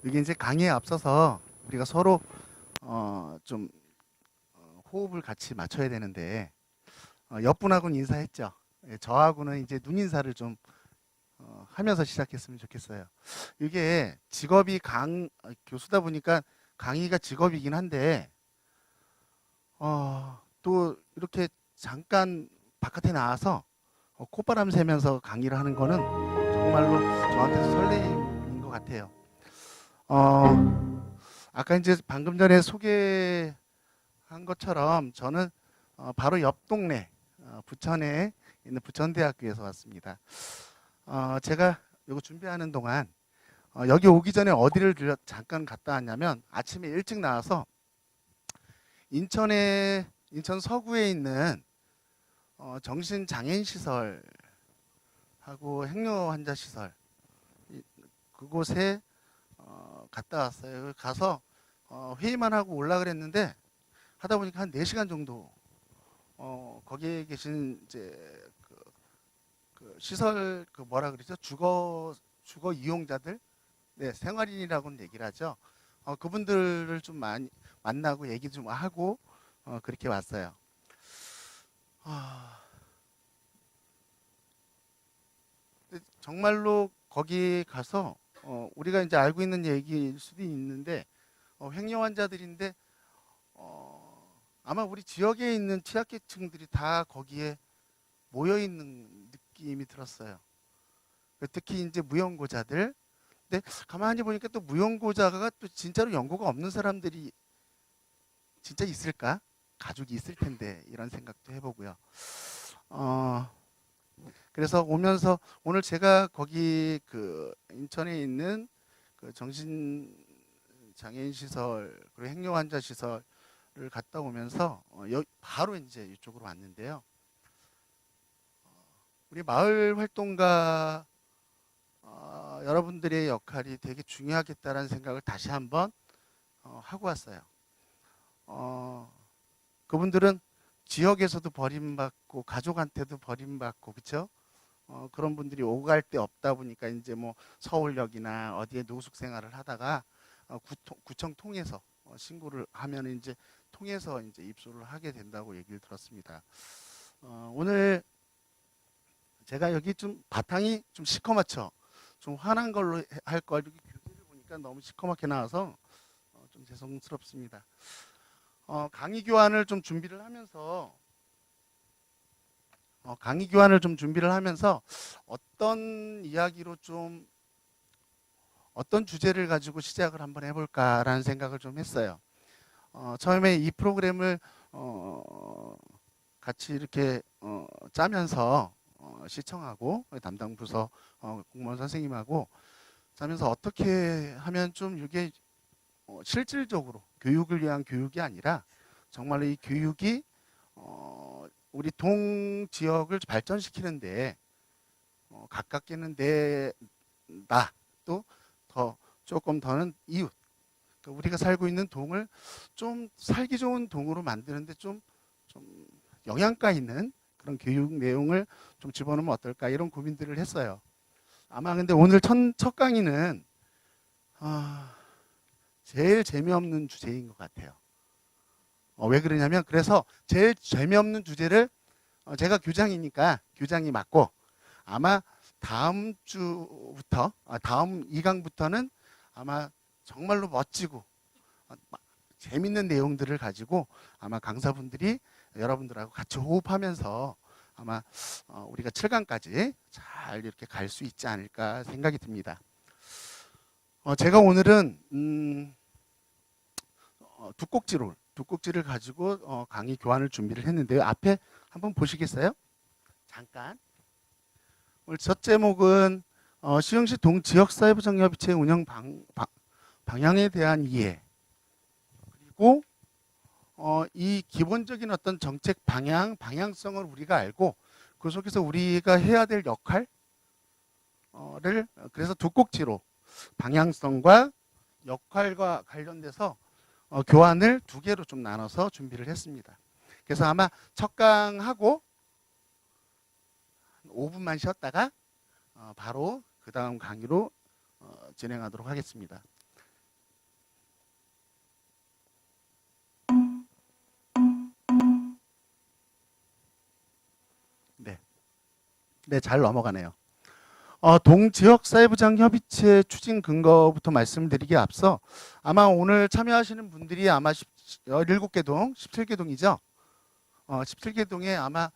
이게 이제 강의에 앞서서 우리가 서로 좀 호흡을 같이 맞춰야 되는데 옆분하고는 인사했죠. 예, 저하고는 이제 눈 인사를 좀 하면서 시작했으면 좋겠어요. 이게 직업이 교수다 보니까 강의가 직업이긴 한데 또 이렇게 잠깐 바깥에 나와서 콧바람 쐬면서 강의를 하는 거는 정말로 저한테도 설레임인 것 같아요. 아까 이제 방금 전에 소개한 것처럼 저는 바로 옆 동네 부천에 있는 부천대학교에서 왔습니다. 제가 이거 준비하는 동안 여기 오기 전에 어디를 잠깐 갔다 왔냐면 아침에 일찍 나와서 인천 서구에 있는 정신장애인 시설하고 행로 환자 시설 그곳에 갔다 왔어요. 가서 회의만 하고 올라 그랬는데 하다 보니까 한 4시간 정도 거기에 계신 이제 그 시설 그 뭐라 그러죠? 주거 이용자들, 네, 생활인이라고는 얘기를 하죠. 그분들을 좀 많이 만나고 얘기 좀 하고 그렇게 왔어요. 아, 근데 정말로 거기 가서 우리가 이제 알고 있는 얘기일 수도 있는데 횡령 환자들인데 아마 우리 지역에 있는 취약계층들이 다 거기에 모여 있는 느낌이 들었어요. 특히 이제 무연고자들. 근데 가만히 보니까 또 무연고자가 또 진짜로 연고가 없는 사람들이 진짜 있을까? 가족이 있을 텐데 이런 생각도 해보고요. 어, 그래서 오면서 오늘 제가 거기 그 인천에 있는 그 정신 장애인 시설 그리고 행여 환자 시설을 갔다 오면서 바로 이제 이쪽으로 왔는데요. 우리 마을 활동가 여러분들의 역할이 되게 중요하겠다라는 생각을 다시 한번 하고 왔어요. 어, 그분들은 지역에서도 버림받고 가족한테도 버림받고 그렇죠? 그런 분들이 오갈 데 없다 보니까 이제 뭐 서울역이나 어디에 노숙 생활을 하다가 구청 통해서 신고를 하면 이제 통해서 이제 입소를 하게 된다고 얘기를 들었습니다. 오늘 제가 여기 좀 바탕이 좀 시커멓죠. 좀 환한 걸로 할 걸 교재를 보니까 너무 시커멓게 나와서 좀 죄송스럽습니다. 강의 교환을 좀 준비를 하면서 어떤 이야기로 좀 어떤 주제를 가지고 시작을 한번 해볼까라는 생각을 좀 했어요. 처음에 이 프로그램을 같이 이렇게 짜면서 시청하고 담당 부서 공무원 선생님하고 짜면서 어떻게 하면 좀 이게 실질적으로 교육을 위한 교육이 아니라 정말로 이 교육이 우리 동 지역을 발전시키는데 가깝게는 내나 또 더 조금 더는 이웃 그러니까 우리가 살고 있는 동을 좀 살기 좋은 동으로 만드는데 좀 영양가 있는 그런 교육 내용을 좀 집어넣으면 어떨까 이런 고민들을 했어요. 아마 근데 오늘 첫 강의는 제일 재미없는 주제인 것 같아요. 왜 그러냐면 그래서 제일 재미없는 주제를 제가 교장이니까 교장이 맡고 아마 다음 주부터 다음 2강부터는 아마 정말로 멋지고 재밌는 내용들을 가지고 아마 강사분들이 여러분들하고 같이 호흡하면서 아마 우리가 7강까지 잘 이렇게 갈 수 있지 않을까 생각이 듭니다. 제가 오늘은 두 꼭지를 가지고 강의 교환을 준비를 했는데요. 앞에 한번 보시겠어요? 잠깐. 오늘 첫 제목은 시흥시 동지역사회보장협의체 운영 방향에 대한 이해 그리고 이 기본적인 어떤 정책 방향성을 우리가 알고 그 속에서 우리가 해야 될 역할을 그래서 두 꼭지로 방향성과 역할과 관련돼서 교환을 두 개로 좀 나눠서 준비를 했습니다. 그래서 아마 첫 강하고 5분만 쉬었다가 바로 그 다음 강의로 진행하도록 하겠습니다. 네, 잘 넘어가네요. 동지역사회보장협의체 추진 근거부터 말씀드리기에 앞서 아마 오늘 참여하시는 분들이 아마 17개 동, 17개 동이죠. 17개 동에 아마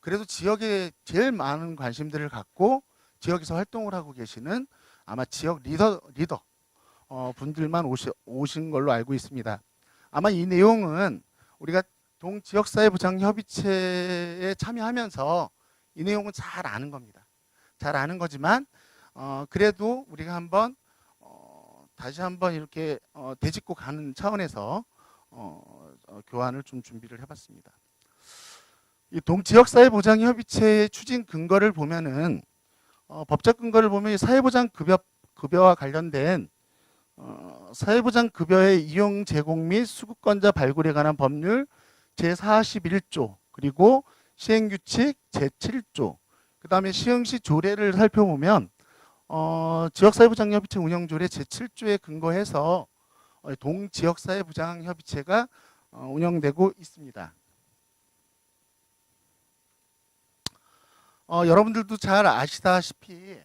그래도 지역에 제일 많은 관심들을 갖고 지역에서 활동을 하고 계시는 아마 지역 리더 분들만 오신 걸로 알고 있습니다. 아마 이 내용은 우리가 동지역사회보장협의체에 참여하면서 이 내용은 잘 아는 겁니다. 잘 아는 거지만 그래도 우리가 한번 다시 한번 이렇게 되짚고 가는 차원에서 교환을 좀 준비를 해봤습니다. 이 동지역사회보장협의체의 추진 근거를 보면은 법적 근거를 보면 사회보장 급여와 관련된 사회보장 급여의 이용 제공 및 수급권자 발굴에 관한 법률 제41조 그리고 시행규칙 제7조 그 다음에 시행시 조례를 살펴보면 지역사회보장협의체 운영조례 제7조에 근거해서 동지역사회보장협의체가 운영되고 있습니다. 여러분들도 잘 아시다시피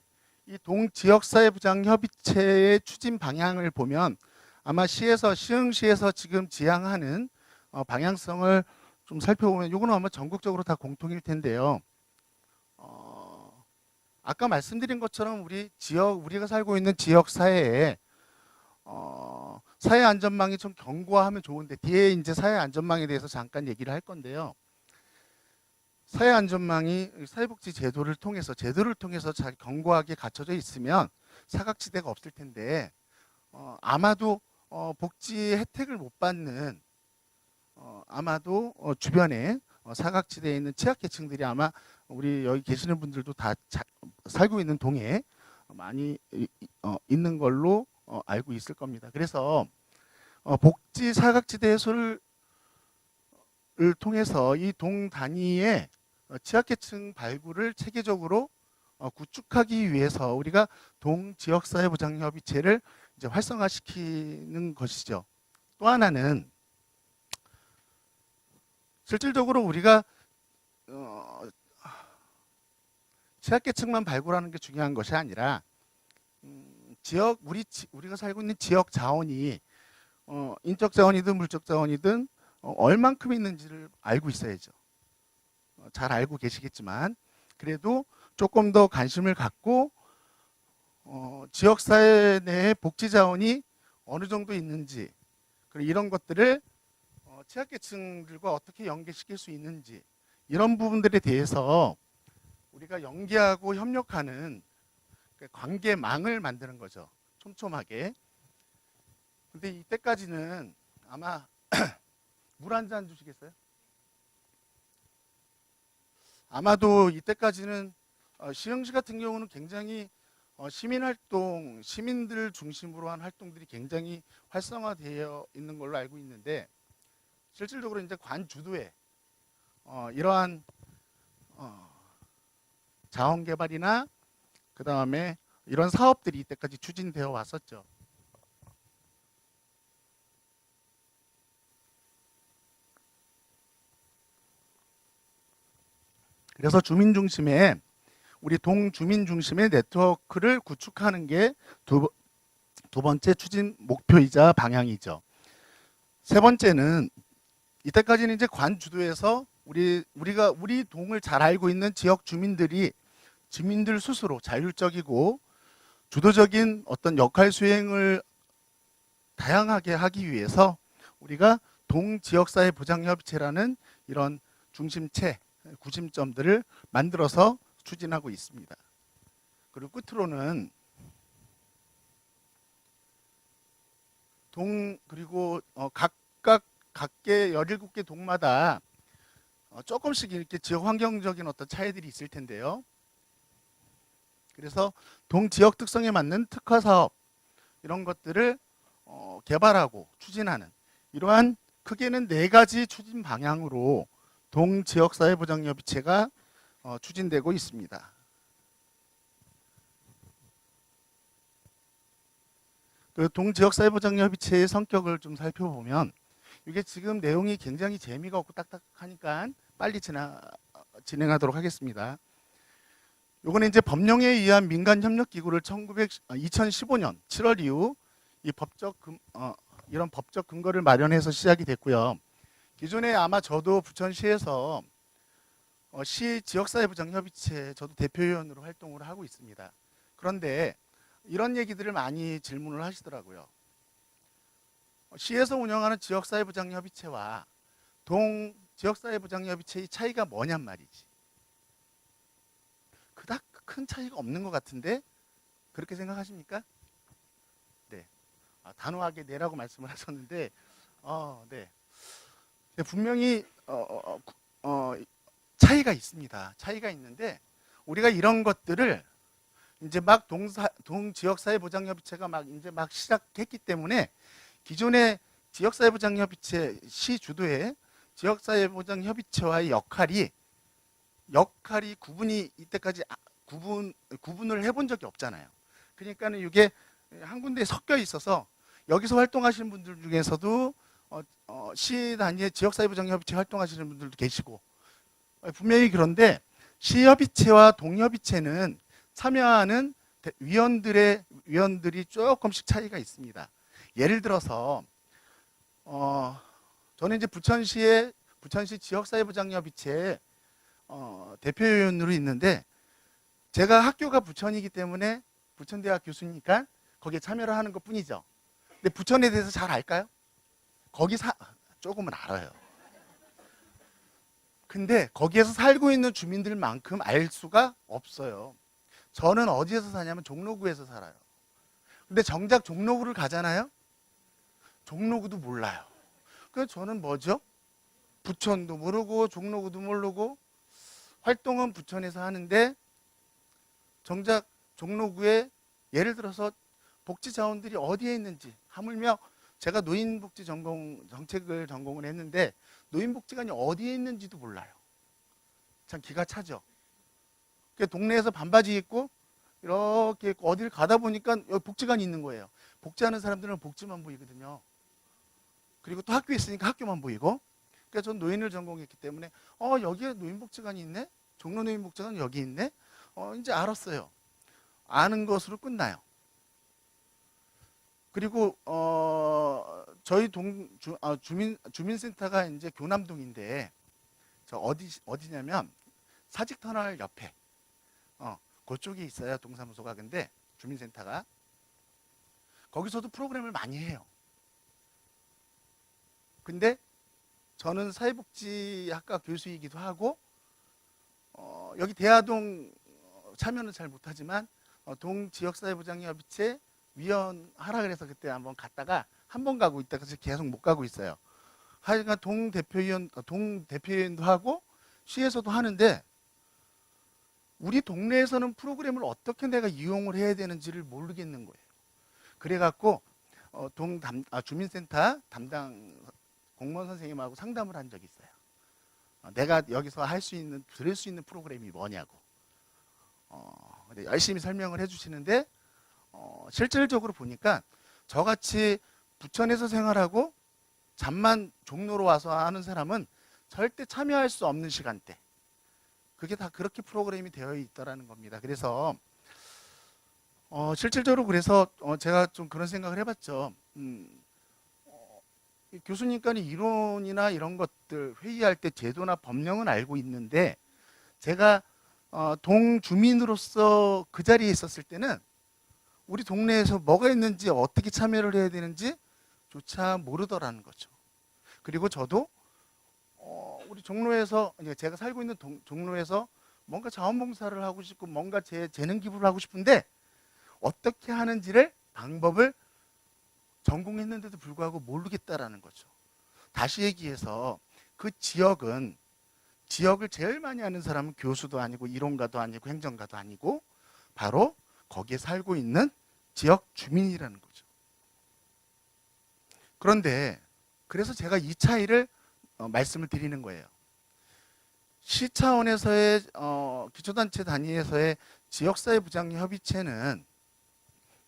이 동지역사회보장협의체의 추진 방향을 보면 아마 시흥시에서 지금 지향하는 방향성을 좀 살펴보면 이거는 아마 전국적으로 다 공통일 텐데요. 아까 말씀드린 것처럼 우리가 살고 있는 지역 사회에 사회 안전망이 좀 견고하면 좋은데 뒤에 이제 사회 안전망에 대해서 잠깐 얘기를 할 건데요. 사회 안전망이 사회복지 제도를 통해서 잘 견고하게 갖춰져 있으면 사각지대가 없을 텐데 아마도 복지 혜택을 못 받는 아마도 주변에 사각지대에 있는 취약계층들이 아마 우리 여기 계시는 분들도 다 살고 있는 동에 많이 있는 걸로 알고 있을 겁니다. 그래서 복지 사각지대 해소를 통해서 이 동 단위의 취약계층 발굴을 체계적으로 구축하기 위해서 우리가 동지역사회보장협의체를 이제 활성화시키는 것이죠. 또 하나는 실질적으로 우리가 취약계층만 발굴하는 게 중요한 것이 아니라 우리가 살고 있는 지역 자원이 인적 자원이든 물적 자원이든 얼만큼 있는지를 알고 있어야죠. 잘 알고 계시겠지만 그래도 조금 더 관심을 갖고 지역사회 내에 복지 자원이 어느 정도 있는지 그리고 이런 것들을 취약계층들과 어떻게 연계시킬 수 있는지 이런 부분들에 대해서 우리가 연계하고 협력하는 관계망을 만드는 거죠. 촘촘하게. 근데 이때까지는 아마 물 한 잔 주시겠어요? 아마도 이때까지는 시흥시 같은 경우는 굉장히 시민활동, 시민들 중심으로 한 활동들이 굉장히 활성화되어 있는 걸로 알고 있는데 실질적으로 이제 관 주도에 이러한 자원 개발이나 그 다음에 이런 사업들이 이때까지 추진되어 왔었죠. 그래서 주민 중심의 우리 동주민 중심의 네트워크를 구축하는 게 두 번째 추진 목표이자 방향이죠. 세 번째는 이때까지는 이제 관 주도에서 우리 동을 잘 알고 있는 지역 주민들 스스로 자율적이고 주도적인 어떤 역할 수행을 다양하게 하기 위해서 우리가 동지역사회보장협의체라는 이런 중심체, 구심점들을 만들어서 추진하고 있습니다. 그리고 끝으로는 각계 17개 동마다 조금씩 이렇게 지역 환경적인 어떤 차이들이 있을 텐데요. 그래서 동 지역 특성에 맞는 특화 사업 이런 것들을 개발하고 추진하는 이러한 크게는 4가지 추진 방향으로 동지역사회보장협의체가 추진되고 있습니다. 그 동지역사회보장협의체의 성격을 좀 살펴보면 이게 지금 내용이 굉장히 재미가 없고 딱딱하니까 빨리 진행하도록 하겠습니다. 요거는 이제 법령에 의한 민간협력기구를 2015년 7월 이후 이 이런 법적 근거를 마련해서 시작이 됐고요. 기존에 아마 저도 부천시에서 시 지역사회부장협의체 저도 대표위원으로 활동을 하고 있습니다. 그런데 이런 얘기들을 많이 질문을 하시더라고요. 시에서 운영하는 지역사회부장협의체와 동 지역사회부장협의체의 차이가 뭐냔 말이지. 그닥 큰 차이가 없는 것 같은데 그렇게 생각하십니까? 네. 단호하게 네라고 말씀을 하셨는데, 네. 분명히 차이가 있습니다. 차이가 있는데 우리가 이런 것들을 이제 막 동지역사회보장협의체가 이제 막 시작했기 때문에 기존의 지역사회보장협의체 시 주도의 지역사회보장협의체와의 역할이 구분이 이때까지 구분을 해본 적이 없잖아요. 그러니까는 이게 한 군데에 섞여 있어서 여기서 활동하시는 분들 중에서도 시 단위의 지역사회보장협의체 활동하시는 분들도 계시고 분명히 그런데 시협의체와 동협의체는 참여하는 위원들이 조금씩 차이가 있습니다. 예를 들어서 저는 이제 부천시 지역사회보장협의체 대표위원으로 있는데 제가 학교가 부천이기 때문에 부천대학 교수니까 거기에 참여를 하는 것 뿐이죠. 근데 부천에 대해서 잘 알까요? 조금은 알아요. 근데 거기에서 살고 있는 주민들만큼 알 수가 없어요. 저는 어디에서 사냐면 종로구에서 살아요. 근데 정작 종로구를 가잖아요? 종로구도 몰라요. 그래서 저는 뭐죠? 부천도 모르고 종로구도 모르고 활동은 부천에서 하는데 정작 종로구에 예를 들어서 복지자원들이 어디에 있는지 하물며 제가 노인복지 정책을 전공을 했는데 노인복지관이 어디에 있는지도 몰라요. 참 기가 차죠. 동네에서 반바지 입고 이렇게 어디를 가다 보니까 여기 복지관이 있는 거예요. 복지하는 사람들은 복지만 보이거든요. 그리고 또 학교에 있으니까 학교만 보이고. 그래서 전 노인을 전공했기 때문에 여기에 노인복지관이 있네? 종로 노인복지관 여기 있네? 이제 알았어요. 아는 것으로 끝나요. 그리고 저희 주민센터가 이제 교남동인데 저 어디냐면 사직터널 옆에 그쪽에 있어요. 동사무소가. 근데 주민센터가 거기서도 프로그램을 많이 해요. 근데 저는 사회복지학과 교수이기도 하고 여기 대하동 참여는 잘 못하지만 동지역사회보장협의체 위원 하라 그래서 그때 한번 갔다가 한 번 가고 있다가 계속 못 가고 있어요. 하여간 동대표위원도 하고 시에서도 하는데 우리 동네에서는 프로그램을 어떻게 내가 이용을 해야 되는지를 모르겠는 거예요. 그래갖고 주민센터 담당 공무원 선생님하고 상담을 한 적이 있어요. 내가 여기서 들을 수 있는 프로그램이 뭐냐고. 열심히 설명을 해주시는데 실질적으로 보니까 저같이 부천에서 생활하고 잠만 종로로 와서 하는 사람은 절대 참여할 수 없는 시간대. 그게 다 그렇게 프로그램이 되어 있더라는 겁니다. 그래서 실질적으로 그래서 제가 좀 그런 생각을 해봤죠. 교수님과는 이론이나 이런 것들 회의할 때 제도나 법령은 알고 있는데 제가 동주민으로서 그 자리에 있었을 때는 우리 동네에서 뭐가 있는지 어떻게 참여를 해야 되는지 조차 모르더라는 거죠. 그리고 저도 우리 종로에서 제가 살고 있는 종로에서 뭔가 자원봉사를 하고 싶고 뭔가 제 재능 기부를 하고 싶은데 어떻게 하는지를 방법을 전공했는데도 불구하고 모르겠다라는 거죠. 다시 얘기해서 그 지역을 제일 많이 아는 사람은 교수도 아니고 이론가도 아니고 행정가도 아니고 바로 거기에 살고 있는 지역 주민이라는 거죠. 그런데 그래서 제가 이 차이를 말씀을 드리는 거예요. 시 차원에서의 기초단체 단위에서의 지역사회부장협의체는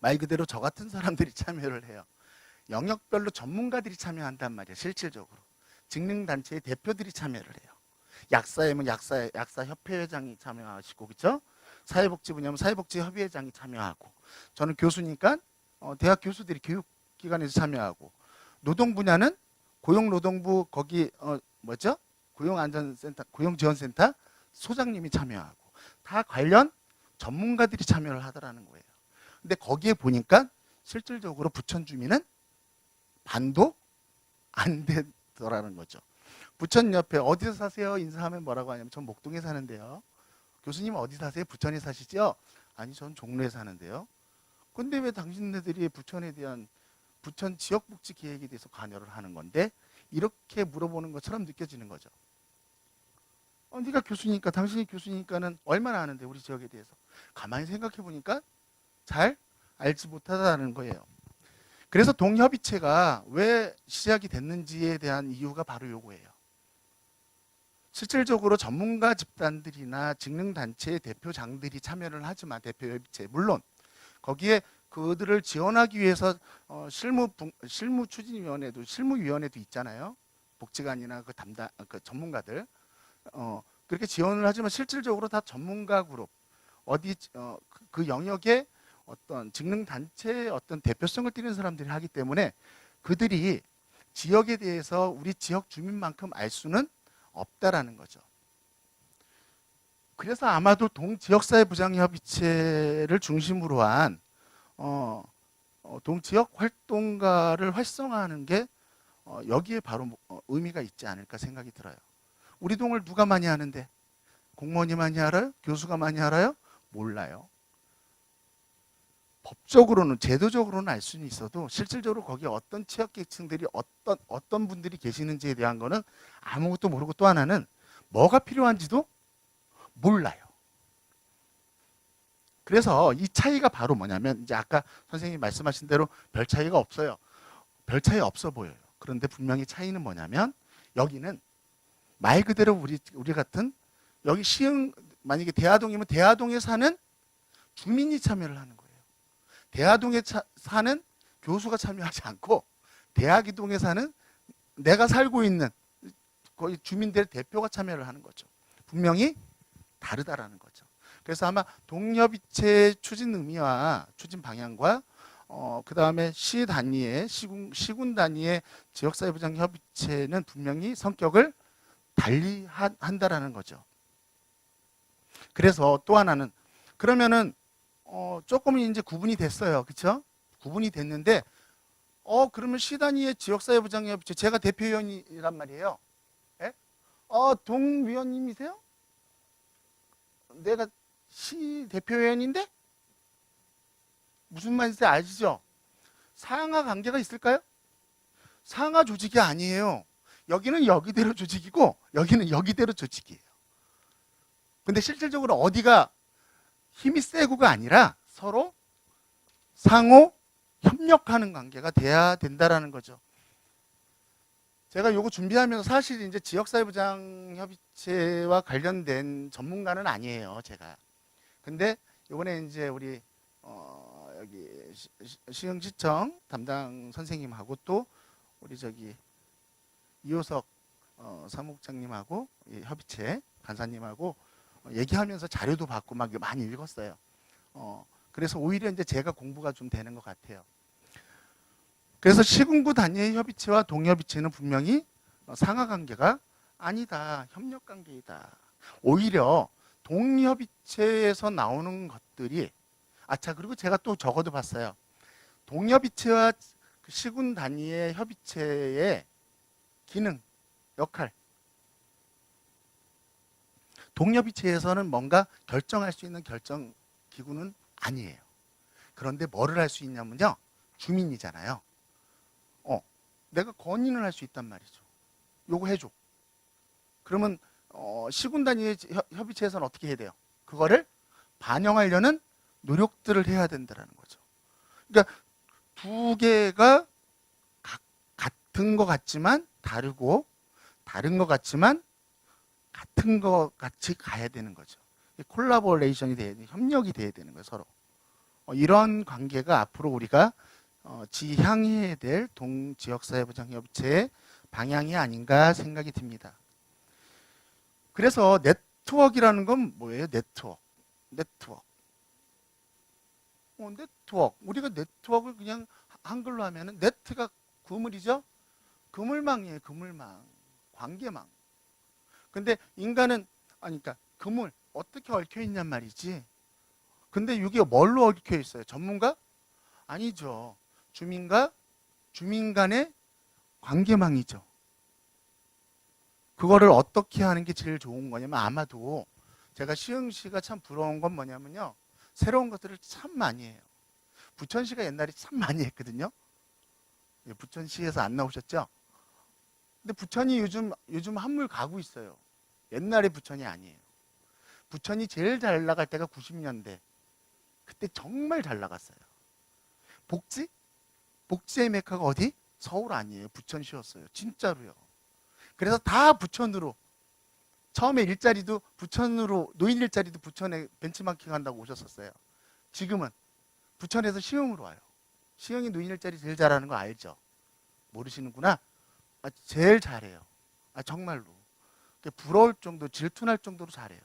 말 그대로 저 같은 사람들이 참여를 해요. 영역별로 전문가들이 참여한단 말이에요. 실질적으로 직능단체의 대표들이 참여를 해요. 약사회면 약사협회 회장이 참여하시고, 그렇죠? 사회복지 분야면 사회복지협의회장이 참여하고, 저는 교수니까 대학 교수들이 교육기관에서 참여하고, 노동 분야는 고용노동부 거기 뭐죠? 고용안전센터, 고용지원센터 소장님이 참여하고, 다 관련 전문가들이 참여를 하더라는 거예요. 근데 거기에 보니까 실질적으로 부천 주민은 반도 안 되더라는 거죠. 부천 옆에 어디서 사세요? 인사하면 뭐라고 하냐면 전 목동에 사는데요. 교수님 어디 사세요? 부천에 사시죠? 아니 전 종로에 사는데요. 근데 왜 당신네들이 부천에 대한 부천 지역복지 계획에 대해서 관여를 하는 건데, 이렇게 물어보는 것처럼 느껴지는 거죠. 네가 교수니까, 당신이 교수니까는 얼마나 아는데 우리 지역에 대해서. 가만히 생각해 보니까 잘 알지 못하다는 거예요. 그래서 동협의체가 왜 시작이 됐는지에 대한 이유가 바로 요거예요. 실질적으로 전문가 집단들이나 직능단체의 대표장들이 참여를 하지만, 대표협의체 물론 거기에 그들을 지원하기 위해서 실무위원회도 있잖아요. 복지관이나 그 담당 그 전문가들 그렇게 지원을 하지만, 실질적으로 다 전문가 그룹, 그 영역에 어떤 직능단체의 어떤 대표성을 띠는 사람들이 하기 때문에, 그들이 지역에 대해서 우리 지역 주민만큼 알 수는 없다라는 거죠. 그래서 아마도 동지역사회부장협의체를 중심으로 한 동지역 활동가를 활성화하는 게 여기에 바로 의미가 있지 않을까 생각이 들어요. 우리 동을 누가 많이 하는데? 공무원이 많이 알아요? 교수가 많이 알아요? 몰라요. 법적으로는, 제도적으로는 알 수는 있어도 실질적으로 거기에 어떤 취약계층들이 어떤 분들이 계시는지에 대한 거는 아무것도 모르고, 또 하나는 뭐가 필요한지도 몰라요. 그래서 이 차이가 바로 뭐냐면, 이제 아까 선생님이 말씀하신 대로 별 차이가 없어요. 별 차이 없어 보여요. 그런데 분명히 차이는 뭐냐면, 여기는 말 그대로 우리 같은, 여기 만약에 대하동이면 대하동에 사는 주민이 참여를 하는 거예요. 대하동에 사는 교수가 참여하지 않고, 대하기동에 사는 내가 살고 있는 거의 주민들 대표가 참여를 하는 거죠. 분명히 다르다라는 거죠. 그래서 아마 동협의체 추진 의미와 추진 방향과 그 다음에 시 단위의 시군 단위의 지역사회부장협의체는 분명히 성격을 달리 한다라는 거죠. 그래서 또 하나는, 그러면은 조금 이제 구분이 됐어요. 그렇죠? 구분이 됐는데 그러면 시 단위의 지역사회부장협의체, 제가 대표위원이란 말이에요. 예? 동위원님이세요? 내가 시 대표위원인데? 무슨 말인지 아시죠? 상하 관계가 있을까요? 상하 조직이 아니에요. 여기는 여기대로 조직이고, 여기는 여기대로 조직이에요. 근데 실질적으로 어디가 힘이 세고가 아니라 서로 상호 협력하는 관계가 돼야 된다라는 거죠. 제가 요거 준비하면서 사실 이제 지역사회부장협의체와 관련된 전문가는 아니에요, 제가. 근데 이번에 이제 우리 여기 시흥시청 담당 선생님하고, 또 우리 저기 이호석 사무국장님하고, 협의체 간사님하고 얘기하면서 자료도 받고 막 많이 읽었어요. 그래서 오히려 이제 제가 공부가 좀 되는 것 같아요. 그래서 시군구 단위의 협의체와 동협의체는 분명히 상하 관계가 아니다, 협력 관계이다. 오히려 동협의체에서 나오는 것들이, 그리고 제가 또 적어도 봤어요. 동협의체와 시군 단위의 협의체의 기능, 역할. 동협의체에서는 뭔가 결정할 수 있는 결정 기구는 아니에요. 그런데 뭐를 할 수 있냐면요, 주민이잖아요. 내가 건의를 할 수 있단 말이죠. 요거 해줘. 그러면 시군 단위의 협의체에서는 어떻게 해야 돼요? 그거를 반영하려는 노력들을 해야 된다는 거죠. 그러니까 두 개가 같은 것 같지만 다르고, 다른 것 같지만 같은 것 같이 가야 되는 거죠. 콜라보레이션이 돼야 돼, 협력이 돼야 되는 거예요, 서로. 이런 관계가 앞으로 우리가 지향해야 될 동지역사회부장협의체의 방향이 아닌가 생각이 듭니다. 그래서 네트워크라는 건 뭐예요? 네트워크. 네트워크. 네트워크. 우리가 네트워크를 그냥 한글로 하면은 네트가 그물이죠? 그물망이에요, 그물망. 관계망. 근데 인간은, 아니, 그러니까 그물, 어떻게 얽혀 있냔 말이지. 근데 이게 뭘로 얽혀 있어요? 전문가? 아니죠. 주민 간의 관계망이죠. 그거를 어떻게 하는 게 제일 좋은 거냐면, 아마도 제가 시흥시가 참 부러운 건 뭐냐면요. 새로운 것들을 참 많이 해요. 부천시가 옛날에 참 많이 했거든요. 부천시에서 안 나오셨죠? 근데 부천이 요즘 한물 가고 있어요. 옛날에 부천이 아니에요. 부천이 제일 잘 나갈 때가 90년대. 그때 정말 잘 나갔어요. 복지? 복지의 메카가 어디? 서울 아니에요. 부천시였어요. 진짜로요. 그래서 다 부천으로, 처음에 일자리도 부천으로, 노인 일자리도 부천에 벤치마킹 한다고 오셨었어요. 지금은 부천에서 시흥으로 와요. 시흥이 노인 일자리 제일 잘하는 거 알죠? 모르시는구나. 제일 잘해요. 정말로. 부러울 정도, 질투날 정도로 잘해요.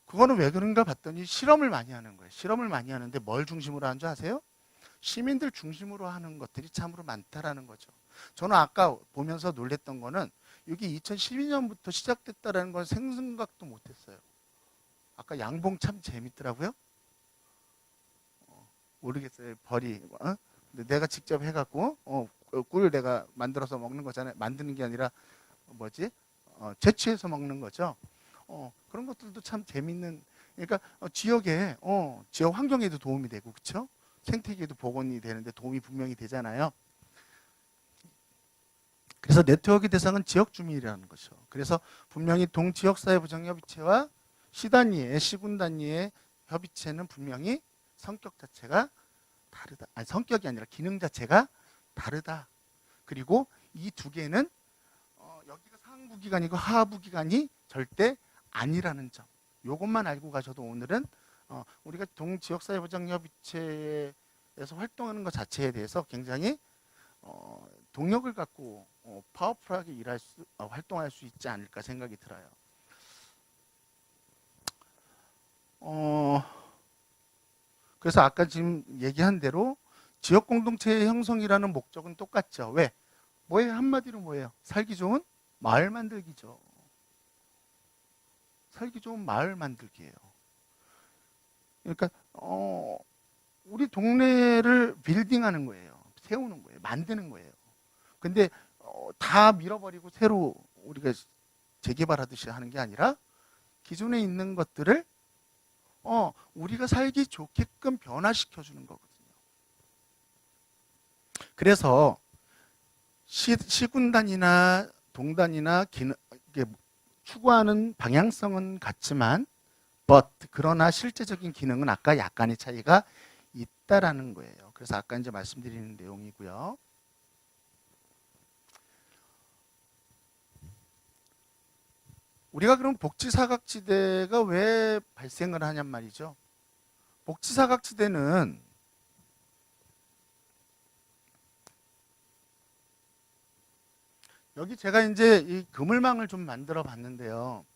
그거는 왜 그런가 봤더니 실험을 많이 하는 거예요. 실험을 많이 하는데 뭘 중심으로 하는 줄 아세요? 시민들 중심으로 하는 것들이 참으로 많다라는 거죠. 저는 아까 보면서 놀랬던 거는 이게 2012년부터 시작됐다라는 건 생각도 못했어요. 아까 양봉 참 재밌더라고요. 모르겠어요. 벌이. 근데 내가 직접 해갖고 꿀 내가 만들어서 먹는 거잖아요. 만드는 게 아니라 뭐지? 채취해서 먹는 거죠. 그런 것들도 참 재밌는. 그러니까 지역에 지역 환경에도 도움이 되고, 그렇죠? 생태계도 복원이 되는데 도움이 분명히 되잖아요. 그래서 네트워크 대상은 지역 주민이라는 거죠. 그래서 분명히 동지역사회보장협의체와 시단위의 시군 단위의 협의체는 분명히 성격 자체가 다르다. 아니, 성격이 아니라 기능 자체가 다르다. 그리고 이 두 개는 여기가 상부 기관이고 하부 기관이 절대 아니라는 점. 이것만 알고 가셔도 오늘은 우리가 동지역사회보장협의체에서 활동하는 것 자체에 대해서 굉장히 동력을 갖고 파워풀하게 활동할 수 있지 않을까 생각이 들어요. 그래서 아까 지금 얘기한 대로 지역 공동체의 형성이라는 목적은 똑같죠. 왜? 뭐예요? 한마디로 뭐예요? 살기 좋은 마을 만들기죠. 살기 좋은 마을 만들기예요. 그러니까 우리 동네를 빌딩하는 거예요. 세우는 거예요. 만드는 거예요. 근데 다 밀어버리고 새로 우리가 재개발하듯이 하는 게 아니라 기존에 있는 것들을 우리가 살기 좋게끔 변화시켜 주는 거거든요. 그래서 시군단이나 동단이나 추구하는 방향성은 같지만 그러나 실제적인 기능은 아까 약간의 차이가 있다라는 거예요. 그래서 아까 이제 말씀드리는 내용이고요. 우리가 그럼 복지사각지대가 왜 발생을 하냔 말이죠. 복지사각지대는 여기 제가 이제 이 그물망을 좀 만들어 봤는데요.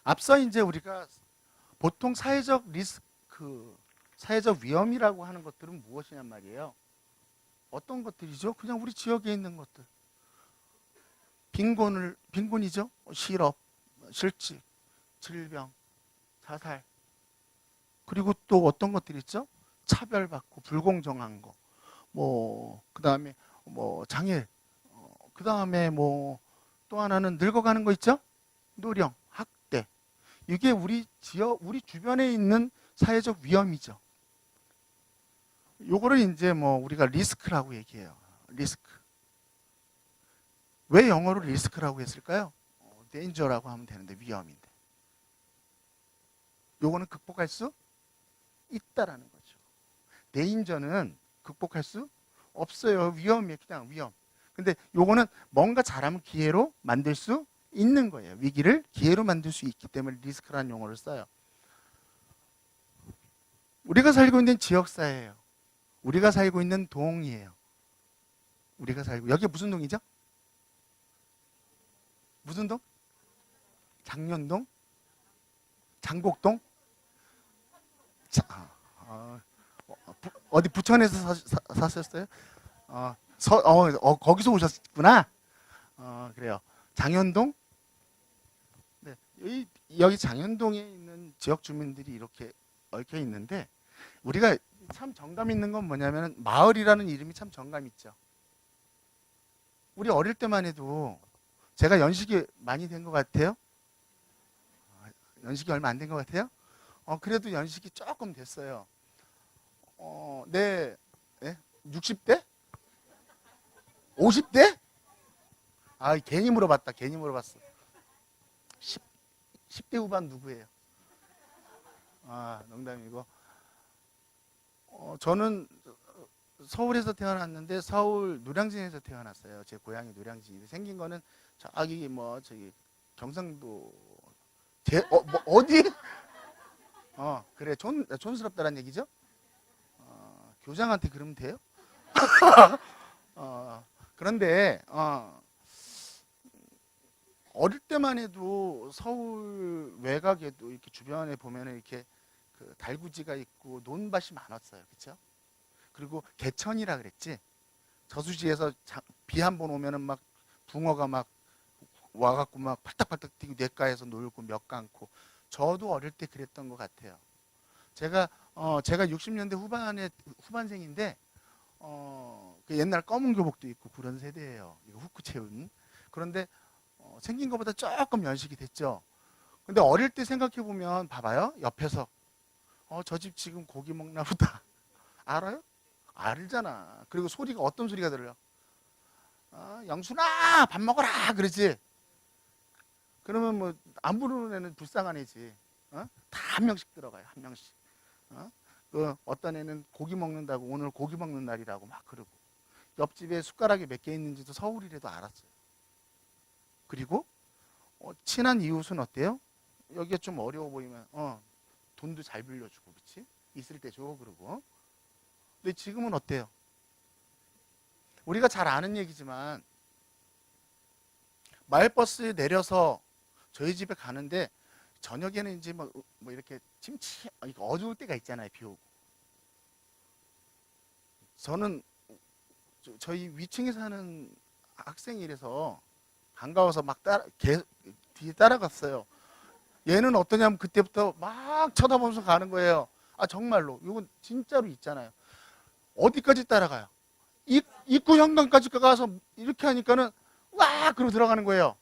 앞서 이제 우리가 보통 사회적 리스크, 사회적 위험이라고 하는 것들은 무엇이냔 말이에요. 어떤 것들이죠? 그냥 우리 지역에 있는 것들. 빈곤이죠. 실업, 실직, 질병, 자살. 그리고 또 어떤 것들이 있죠? 차별받고 불공정한 거. 그다음에 장애. 그다음에 또 하나는 늙어가는 거 있죠? 노령, 학대. 이게 우리 주변에 있는 사회적 위험이죠. 요거를 이제 우리가 리스크라고 얘기해요. 리스크. 왜 영어로 리스크라고 했을까요? danger라고 하면 되는데 위험인데. 요거는 극복할 수 있다라는 거죠. danger는 극복할 수 없어요. 위험이에요. 그냥 위험. 근데 요거는 뭔가 잘하면 기회로 만들 수 있는 거예요. 위기를 기회로 만들 수 있기 때문에 리스크라는 용어를 써요. 우리가 살고 있는 지역사회예요. 우리가 살고 있는 동이에요. 여기 무슨 동이죠? 무슨 동? 장년동? 장곡동? 자, 어디 부천에서 사셨어요? 거기서 오셨구나. 그래요. 장현동? 네, 여기 장현동에 있는 지역 주민들이 이렇게 얽혀 있는데, 우리가 참 정감 있는 건 뭐냐면 마을이라는 이름이 참 정감 있죠. 우리 어릴 때만 해도 제가 연식이 많이 된 것 같아요. 연식이 얼마 안 된 것 같아요. 그래도 연식이 조금 됐어요. 네, 60대? 50대? 괜히 물어봤다. 괜히 물어봤어. 10대 후반 누구예요? 농담이고. 저는 서울에서 태어났는데 서울 노량진에서 태어났어요. 제 고향이 노량진인데 생긴 거는 저기 경상도 어디? 그래 촌스럽다는 얘기죠. 교장한테 그러면 돼요? 그런데 어릴 때만 해도 서울 외곽에도 이렇게 주변에 보면은 이렇게 그 달구지가 있고 논밭이 많았어요. 그렇죠? 그리고 개천이라 그랬지. 저수지에서 비 한 번 오면은 막 붕어가 막 와갖고 막 팔딱팔딱 뛰고 냇가에서 놀고 몇 감고. 저도 어릴 때 그랬던 것 같아요. 제가 60년대 후반생인데 그 옛날 검은 교복도 입고 그런 세대예요. 이거 후크 채운. 그런데 생긴 것보다 조금 연식이 됐죠. 근데 어릴 때 생각해 보면 봐봐요. 옆에서 저 집 지금 고기 먹나 보다. 알아요? 알잖아. 그리고 소리가 어떤 소리가 들려요? 영순아 밥 먹어라 그러지. 그러면 뭐 안 부르는 애는 불쌍한 애지. 다 한 명씩 들어가요. 한 명씩. 그 어떤 애는 고기 먹는다고 오늘 고기 먹는 날이라고 막 그러고. 옆집에 숟가락이 몇 개 있는지도 서울이라도 알았어요. 그리고 친한 이웃은 어때요? 여기가 좀 어려워 보이면 돈도 잘 빌려주고 그렇지? 있을 때 줘 그러고. 근데 지금은 어때요? 우리가 잘 아는 얘기지만 마을버스에 내려서 저희 집에 가는데 저녁에는 이제 뭐 이렇게 어두울 때가 있잖아요. 비 오고. 저는 저희 위층에 사는 학생이라서 반가워서 막 뒤에 따라갔어요. 얘는 어떠냐면 그때부터 막 쳐다보면서 가는 거예요. 정말로 이건 진짜로 있잖아요. 어디까지 따라가요? 입구 현관까지 가서 이렇게 하니까는 와 그러고 들어가는 거예요.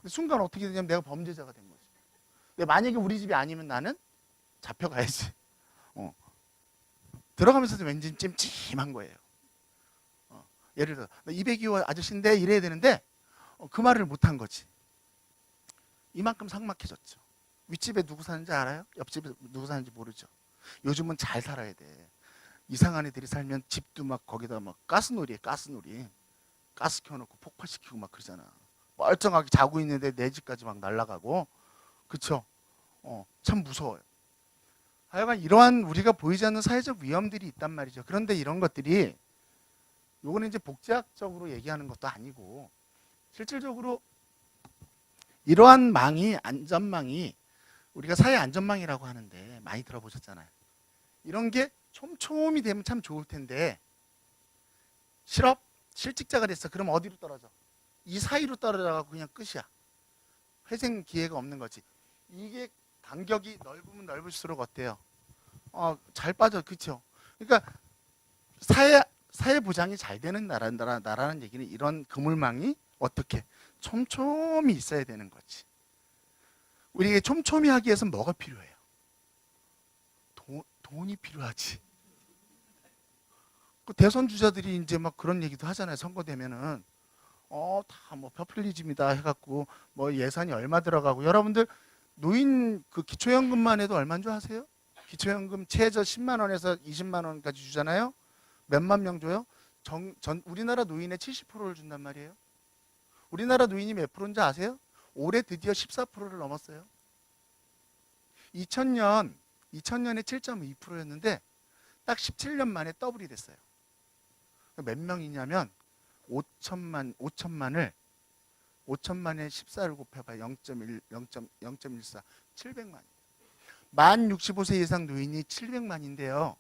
순간 어떻게 되냐면 내가 범죄자가 된 거지. 근데 만약에 우리 집이 아니면 나는 잡혀가야지. 들어가면서도 왠지 찜찜한 거예요. 예를 들어 202호 아저씨인데 이래야 되는데 그 말을 못한 거지. 이만큼 삭막해졌죠. 윗집에 누구 사는지 알아요? 옆집에 누구 사는지 모르죠. 요즘은 잘 살아야 돼. 이상한 애들이 살면 집도 막 거기다 막 가스놀이에 가스놀이. 가스 켜놓고 폭발시키고 막 그러잖아. 멀쩡하게 자고 있는데 내 집까지 막 날아가고. 그쵸? 참 무서워요. 하여간 이러한 우리가 보이지 않는 사회적 위험들이 있단 말이죠. 그런데 이런 것들이 요거는 이제 복제학적으로 얘기하는 것도 아니고 실질적으로 이러한 안전망이 우리가 사회 안전망이라고 하는데 많이 들어보셨잖아요. 이런 게 촘촘히 되면 참 좋을 텐데 실직자가 됐어. 그럼 어디로 떨어져? 이 사이로 떨어져가고 그냥 끝이야. 회생 기회가 없는 거지. 이게 간격이 넓으면 넓을수록 어때요? 잘 빠져. 그렇죠? 그러니까 사회 보장이 잘 되는 나라는 얘기는 이런 그물망이 어떻게 촘촘히 있어야 되는 거지. 우리에게 촘촘히 하기 위해서는 뭐가 필요해요? 돈이 필요하지. 그 대선 주자들이 이제 막 그런 얘기도 하잖아요. 선거 되면은 다 뭐 퍼플리즘이다 해갖고 뭐 예산이 얼마 들어가고. 여러분들 노인 그 기초연금만 해도 얼마인 줄 아세요? 기초연금 최저 10만 원에서 20만 원까지 주잖아요. 몇만 명 줘요? 우리나라 노인의 70%를 준단 말이에요. 우리나라 노인이 몇 프로인지 아세요? 올해 드디어 14%를 넘었어요. 2000년에 7.2%였는데 딱 17년 만에 더블이 됐어요. 몇 명이냐면 5천만을 5천만에 14를 곱해봐. 0.14. 700만. 만 65세 이상 노인이 700만인데요.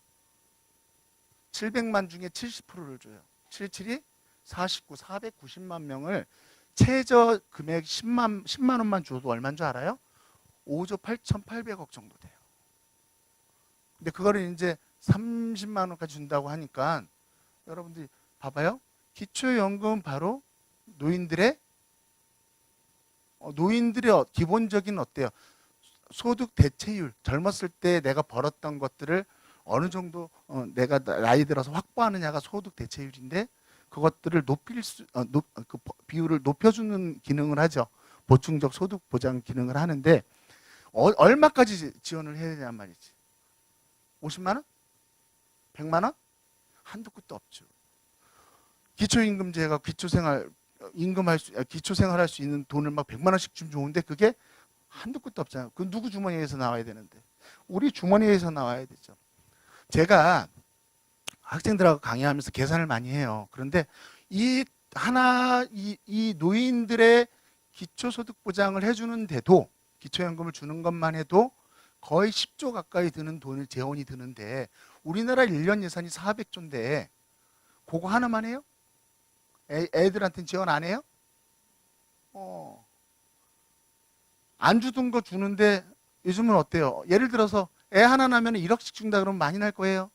700만 중에 70%를 줘요. 77이 49, 490만 명을 최저 금액 10만 원만 줘도 얼마인 줄 알아요? 5조 8,800억 정도 돼요. 근데 그거를 이제 30만 원까지 준다고 하니까 여러분들이 봐봐요. 기초연금 바로 노인들의 기본적인 어때요? 소득 대체율. 젊었을 때 내가 벌었던 것들을 어느 정도 내가 나이 들어서 확보하느냐가 소득 대체율인데 그것들을 그 비율을 높여주는 기능을 하죠. 보충적 소득 보장 기능을 하는데 얼마까지 지원을 해야 되냔 말이지. 50만 원? 100만 원? 한도 끝도 없죠. 기초임금제가 기초생활할 수 있는 돈을 막 100만 원씩 주면 좋은데 그게 한도 끝도 없잖아요. 그 누구 주머니에서 나와야 되는데 우리 주머니에서 나와야 되죠. 제가 학생들하고 강의하면서 계산을 많이 해요. 그런데 이 노인들의 기초소득 보장을 해주는데도 기초연금을 주는 것만 해도 거의 10조 가까이 드는 돈을 재원이 드는데 우리나라 1년 예산이 400조인데 그거 하나만 해요? 애들한테는 지원 안 해요? 안 주던 거 주는데 요즘은 어때요? 예를 들어서 애 하나 나면 1억씩 준다 그러면 많이 날 거예요.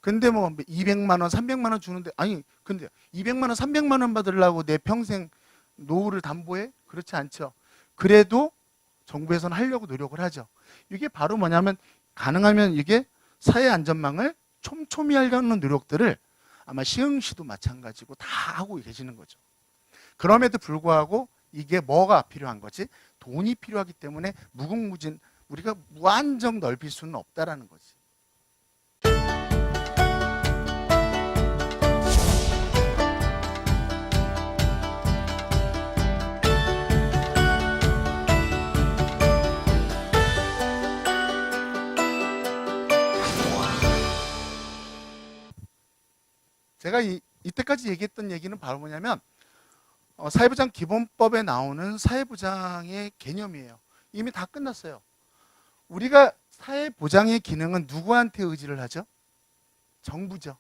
근데 뭐 200만 원, 300만 원 주는데 아니 근데 200만 원, 300만 원 받으려고 내 평생 노후를 담보해? 그렇지 않죠. 그래도 정부에서는 하려고 노력을 하죠. 이게 바로 뭐냐면 가능하면 이게 사회 안전망을 촘촘히 하려는 노력들을 아마 시흥시도 마찬가지고 다 하고 계시는 거죠. 그럼에도 불구하고 이게 뭐가 필요한 거지? 돈이 필요하기 때문에 무궁무진 우리가 무한정 넓힐 수는 없다라는 거지. 제가 이때까지 얘기했던 얘기는 바로 뭐냐면 사회보장 기본법에 나오는 사회보장의 개념이에요. 이미 다 끝났어요. 우리가 사회보장의 기능은 누구한테 의지를 하죠? 정부죠.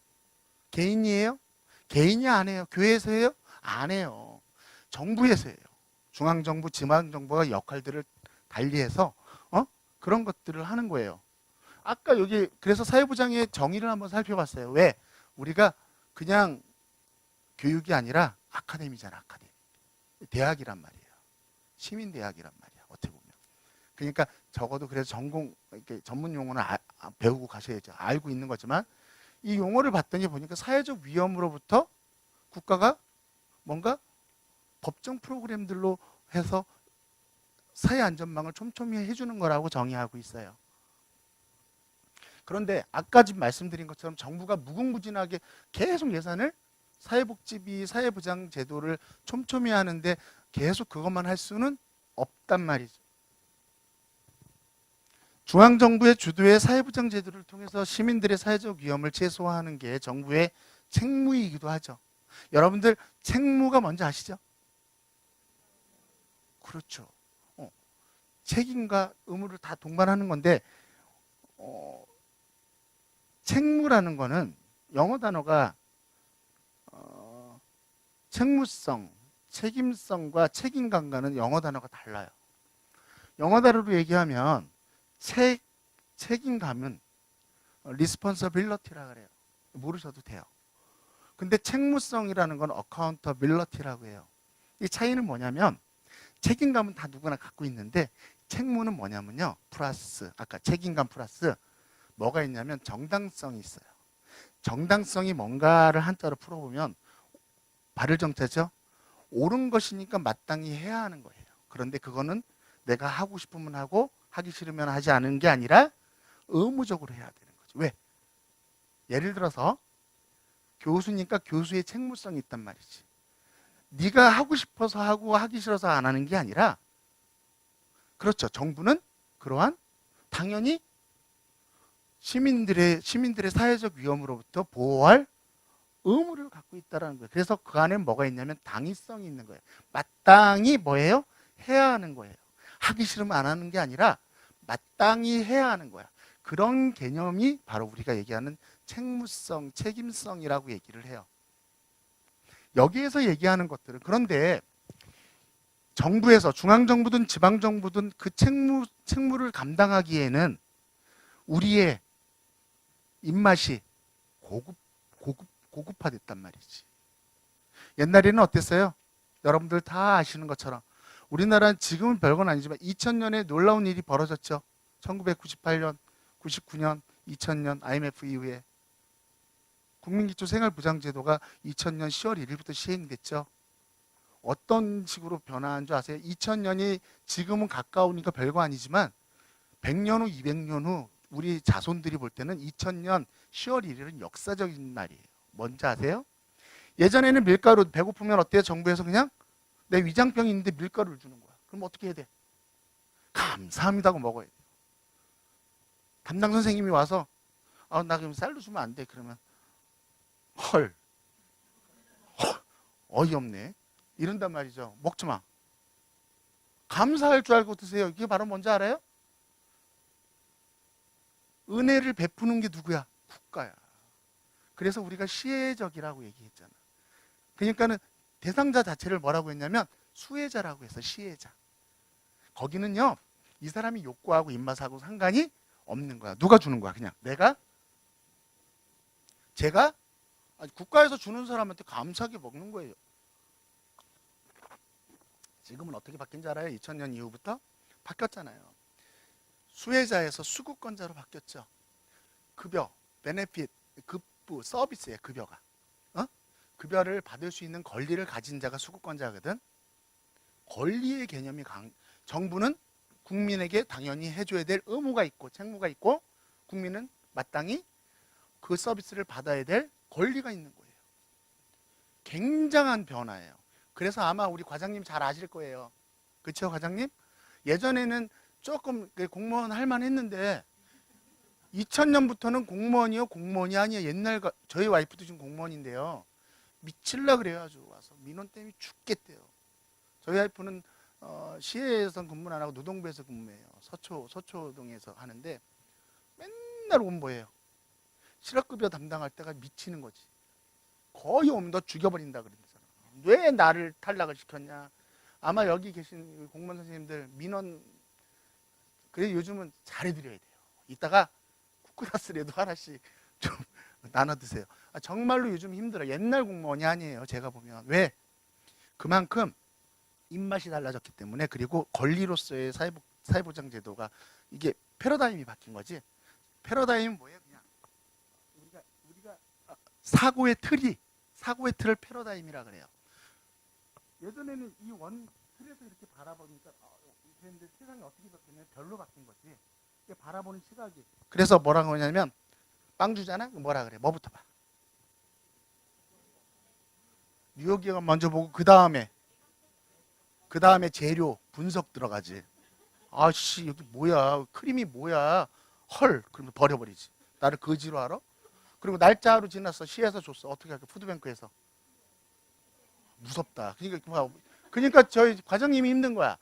개인이에요? 개인이 안 해요. 교회에서 해요? 안 해요. 정부에서 해요. 중앙정부, 지방정부가 역할들을 달리해서 그런 것들을 하는 거예요. 아까 여기 그래서 사회보장의 정의를 한번 살펴봤어요. 왜? 우리가 그냥 교육이 아니라 아카데미잖아. 아카데미. 대학이란 말이에요. 시민대학이란 말이야. 어떻게 보면. 그러니까 적어도 그래서 이렇게 전문 용어는 배우고 가셔야죠. 알고 있는 거지만 이 용어를 봤더니 보니까 사회적 위험으로부터 국가가 뭔가 법정 프로그램들로 해서 사회 안전망을 촘촘히 해주는 거라고 정의하고 있어요. 그런데 아까 지금 말씀드린 것처럼 정부가 무궁무진하게 계속 예산을 사회복지비, 사회보장 제도를 촘촘히 하는데 계속 그것만 할 수는 없단 말이죠. 중앙정부의 주도의 사회보장 제도를 통해서 시민들의 사회적 위험을 최소화하는 게 정부의 책무이기도 하죠. 여러분들 책무가 뭔지 아시죠? 그렇죠. 책임과 의무를 다 동반하는 건데 책무라는 거는 영어 단어가 책무성, 책임성과 책임감과는 영어 단어가 달라요. 영어 단어로 얘기하면 책임감은 responsibility라고 그래요. 모르셔도 돼요. 근데 책무성이라는 건 accountability라고 해요. 이 차이는 뭐냐면 책임감은 다 누구나 갖고 있는데 책무는 뭐냐면요. 플러스 아까 책임감 플러스 뭐가 있냐면 정당성이 있어요. 정당성이 뭔가를 한자로 풀어보면 발을 정자죠. 옳은 것이니까 마땅히 해야 하는 거예요. 그런데 그거는 내가 하고 싶으면 하고 하기 싫으면 하지 않은 게 아니라 의무적으로 해야 되는 거죠. 왜? 예를 들어서 교수니까 교수의 책무성이 있단 말이지. 네가 하고 싶어서 하고 하기 싫어서 안 하는 게 아니라 그렇죠. 정부는 그러한 당연히 시민들의 사회적 위험으로부터 보호할 의무를 갖고 있다라는 거예요. 그래서 그 안에 뭐가 있냐면 당위성이 있는 거예요. 마땅히 뭐예요? 해야 하는 거예요. 하기 싫으면 안 하는 게 아니라 마땅히 해야 하는 거야. 그런 개념이 바로 우리가 얘기하는 책무성, 책임성이라고 얘기를 해요. 여기에서 얘기하는 것들은 그런데 정부에서 중앙정부든 지방정부든 그 책무를 감당하기에는 우리의 입맛이 고급화됐단 말이지. 옛날에는 어땠어요? 여러분들 다 아시는 것처럼 우리나라는 지금은 별건 아니지만 2000년에 놀라운 일이 벌어졌죠. 1998년, 99년, 2000년 IMF 이후에 국민기초생활보장제도가 2000년 10월 1일부터 시행됐죠. 어떤 식으로 변화한 줄 아세요? 2000년이 지금은 가까우니까 별거 아니지만 100년 후, 200년 후 우리 자손들이 볼 때는 2000년 10월 1일은 역사적인 날이에요. 뭔지 아세요? 예전에는 밀가루 배고프면 어때요? 정부에서 그냥 내 위장병이 있는데 밀가루를 주는 거야. 그럼 어떻게 해야 돼? 감사합니다 하고 먹어야 돼. 담당 선생님이 와서 나 그럼 쌀로 주면 안 돼. 그러면 헐 어이없네. 이런단 말이죠. 먹지 마. 감사할 줄 알고 드세요. 이게 바로 뭔지 알아요? 은혜를 베푸는 게 누구야? 국가야. 그래서 우리가 시혜적이라고 얘기했잖아. 그러니까는 대상자 자체를 뭐라고 했냐면 수혜자라고 해서 시혜자. 거기는요, 이 사람이 욕구하고 입맛하고 상관이 없는 거야. 누가 주는 거야? 그냥 제가 국가에서 주는 사람한테 감사하게 먹는 거예요. 지금은 어떻게 바뀐지 알아요? 2000년 이후부터 바뀌었잖아요. 수혜자에서 수급권자로 바뀌었죠. 급여, 베네핏, 급부, 서비스예요. 급여가. 급여를 받을 수 있는 권리를 가진 자가 수급권자거든. 권리의 개념이 정부는 국민에게 당연히 해줘야 될 의무가 있고 책무가 있고 국민은 마땅히 그 서비스를 받아야 될 권리가 있는 거예요. 굉장한 변화예요. 그래서 아마 우리 과장님 잘 아실 거예요. 그렇죠, 과장님? 예전에는 조금 공무원 할 만했는데 2000년부터는 공무원이요, 공무원이 아니에요. 옛날 저희 와이프도 지금 공무원인데요. 미칠라 그래요. 아주 와서 민원 때문에 죽겠대요. 저희 와이프는 시에서 근무 안 하고 노동부에서 근무해요. 서초동에서 하는데 맨날 온보예요. 실업급여 담당할 때가 미치는 거지. 거의 오면 너 죽여버린다 그러잖아. 왜 나를 탈락을 시켰냐. 아마 여기 계신 공무원 선생님들 민원 그래 요즘은 잘해드려야 돼요. 이따가 쿠쿠다스라도 하나씩 좀 나눠 드세요. 정말로 요즘 힘들어. 옛날 공무원이 아니에요. 제가 보면. 왜? 그만큼 입맛이 달라졌기 때문에. 그리고 권리로서의 사회보장제도가 이게 패러다임이 바뀐 거지. 패러다임은 뭐예요? 그냥 우리가 사고의 틀을 패러다임이라 그래요. 예전에는 이 원 틀에서 이렇게 바라보니까 근데 세상이 어떻게 바뀌냐면 별로 바뀐 거지. 이게 바라보는 시각이. 그래서 뭐라고 하냐면 빵 주잖아? 뭐라 그래? 뭐부터 봐? 뉴욕기업 먼저 보고 그 다음에 재료 분석 들어가지. 아씨 여기 뭐야? 크림이 뭐야? 헐. 그러면 버려버리지. 나를 거지로 알아? 그리고 날짜로 지났어. 시에서 줬어. 어떻게 할까? 푸드뱅크에서. 무섭다. 그러니까 저희 과장님이 힘든 거야.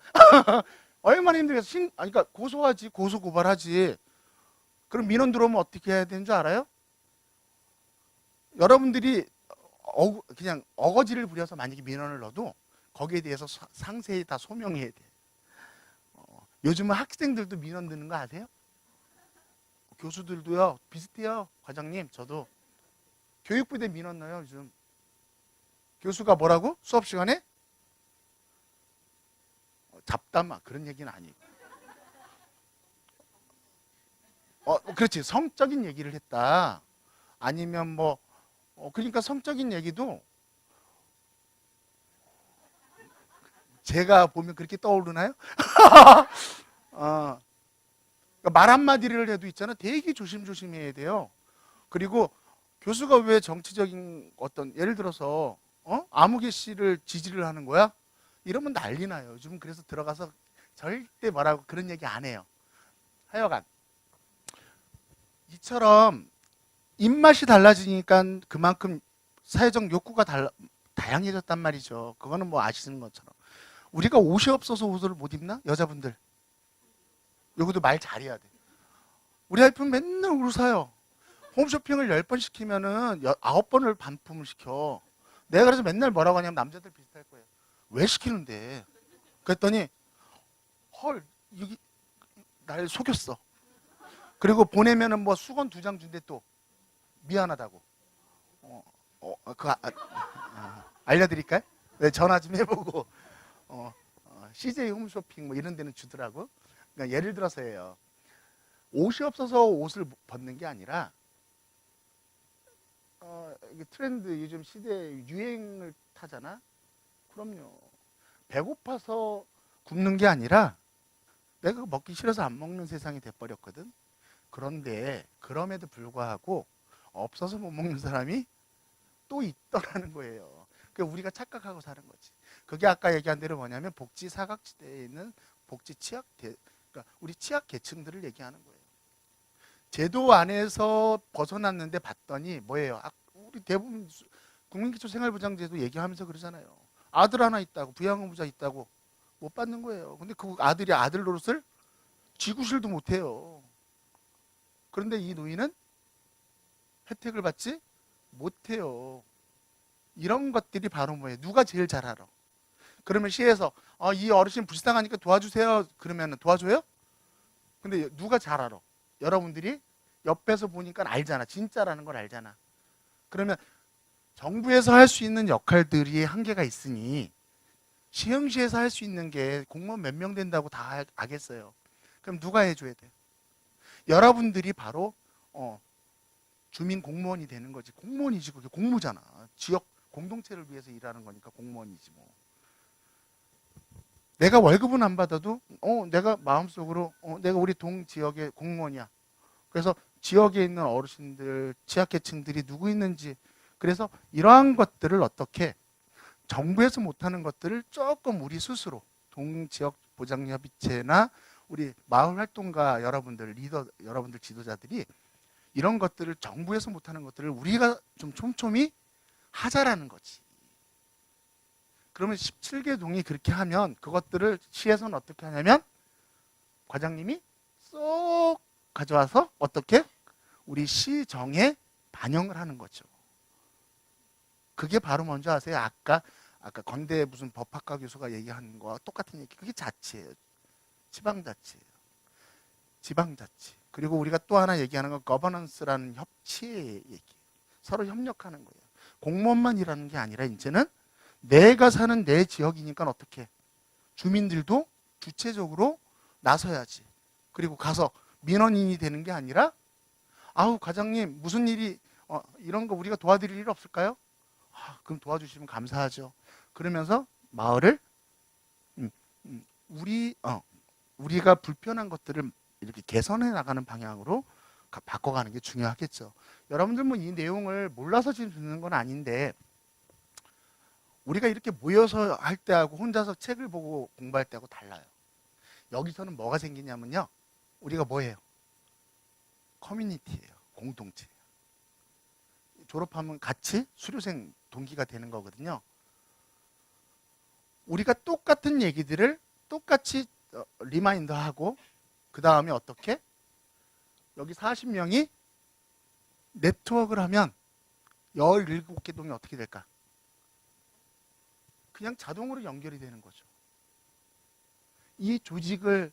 얼마나 힘들겠어. 그러니까 고소하지. 고소고발하지. 그럼 민원 들어오면 어떻게 해야 되는 줄 알아요? 여러분들이 그냥 어거지를 부려서 만약에 민원을 넣어도 거기에 대해서 상세히 다 소명해야 돼. 요즘은 학생들도 민원 넣는 거 아세요? 교수들도요. 비슷해요. 과장님 저도 교육부대 민원 넣어요. 요즘 교수가 뭐라고? 수업 시간에? 잡담아 그런 얘기는 아니고 그렇지. 성적인 얘기를 했다. 아니면 뭐 그러니까 성적인 얘기도 제가 보면 그렇게 떠오르나요? 그러니까 말 한마디를 해도 있잖아. 되게 조심조심해야 돼요. 그리고 교수가 왜 정치적인 어떤 예를 들어서 아무개 씨를 지지를 하는 거야? 이러면 난리 나요. 요즘 그래서 들어가서 절대 뭐라고 그런 얘기 안 해요. 하여간 이처럼 입맛이 달라지니까 그만큼 사회적 욕구가 다양해졌단 말이죠. 그거는 뭐 아시는 것처럼. 우리가 옷이 없어서 옷을 못 입나? 여자분들. 여기도 말 잘해야 돼. 우리 와이프는 맨날 옷을 사요. 홈쇼핑을 10번 시키면은 9번을 반품을 시켜. 내가 그래서 맨날 뭐라고 하냐면 남자들 비슷할 거예요. 왜 시키는데? 그랬더니 헐, 여기 날 속였어. 그리고 보내면은 뭐 수건 2장 준대 또 미안하다고. 알려드릴까요? 네, 전화 좀 해보고 CJ 홈쇼핑 뭐 이런 데는 주더라고. 그러니까 예를 들어서예요. 옷이 없어서 옷을 벗는 게 아니라 이게 트렌드 요즘 시대 유행을 타잖아. 그럼요. 배고파서 굶는 게 아니라 내가 먹기 싫어서 안 먹는 세상이 돼버렸거든. 그런데 그럼에도 불구하고 없어서 못 먹는 사람이 또 있더라는 거예요. 그러니까 우리가 착각하고 사는 거지. 그게 아까 얘기한 대로 뭐냐면 복지 사각지대에 있는 복지 그러니까 우리 취약 계층들을 얘기하는 거예요. 제도 안에서 벗어났는데 봤더니 뭐예요? 우리 대부분 국민기초생활보장제도 얘기하면서 그러잖아요. 아들 하나 있다고, 부양의무자 있다고 못 받는 거예요. 근데 그 아들이 아들 노릇을 쥐구실도 못해요. 그런데 이 노인은 혜택을 받지 못해요. 이런 것들이 바로 뭐예요? 누가 제일 잘 알아? 그러면 시에서 이 어르신 불쌍하니까 도와주세요. 그러면 도와줘요? 근데 누가 잘 알아? 여러분들이 옆에서 보니까 알잖아. 진짜라는 걸 알잖아. 그러면 정부에서 할 수 있는 역할들이 한계가 있으니 시흥시에서 할 수 있는 게 공무원 몇 명 된다고 다 알겠어요. 그럼 누가 해줘야 돼? 여러분들이 바로 주민 공무원이 되는 거지. 공무원이지. 그게 공무잖아. 지역 공동체를 위해서 일하는 거니까 공무원이지 뭐. 내가 월급은 안 받아도 내가 마음속으로 내가 우리 동 지역의 공무원이야. 그래서 지역에 있는 어르신들, 취약계층들이 누구 있는지, 그래서 이러한 것들을 어떻게 정부에서 못하는 것들을 조금 우리 스스로 동지역보장협의체나 우리 마을활동가 여러분들, 여러분들 지도자들이 이런 것들을 정부에서 못하는 것들을 우리가 좀 촘촘히 하자라는 거지. 그러면 17개 동이 그렇게 하면 그것들을 시에서는 어떻게 하냐면 과장님이 쏙 가져와서 어떻게 우리 시정에 반영을 하는 거죠. 그게 바로 먼저 아세요? 아까 건대 무슨 법학과 교수가 얘기하는 거와 똑같은 얘기. 그게 자치예요. 지방자치예요. 지방자치. 그리고 우리가 또 하나 얘기하는 건 거버넌스라는 협치의 얘기. 서로 협력하는 거예요. 공무원만 일하는 게 아니라 이제는 내가 사는 내 지역이니까 어떻게 주민들도 주체적으로 나서야지. 그리고 가서 민원인이 되는 게 아니라 아우 과장님 무슨 일이 이런 거 우리가 도와드릴 일 없을까요? 그럼 도와주시면 감사하죠. 그러면서 마을을 우리가 불편한 것들을 이렇게 개선해 나가는 방향으로 바꿔가는 게 중요하겠죠. 여러분들 뭐 이 내용을 몰라서 지금 듣는 건 아닌데 우리가 이렇게 모여서 할 때하고 혼자서 책을 보고 공부할 때하고 달라요. 여기서는 뭐가 생기냐면요. 우리가 뭐예요? 커뮤니티예요. 공동체예요. 졸업하면 같이 수료생 동기가 되는 거거든요. 우리가 똑같은 얘기들을 똑같이 리마인드하고 그 다음에 어떻게? 여기 40명이 네트워크를 하면 17개 동이 어떻게 될까? 그냥 자동으로 연결이 되는 거죠. 이 조직을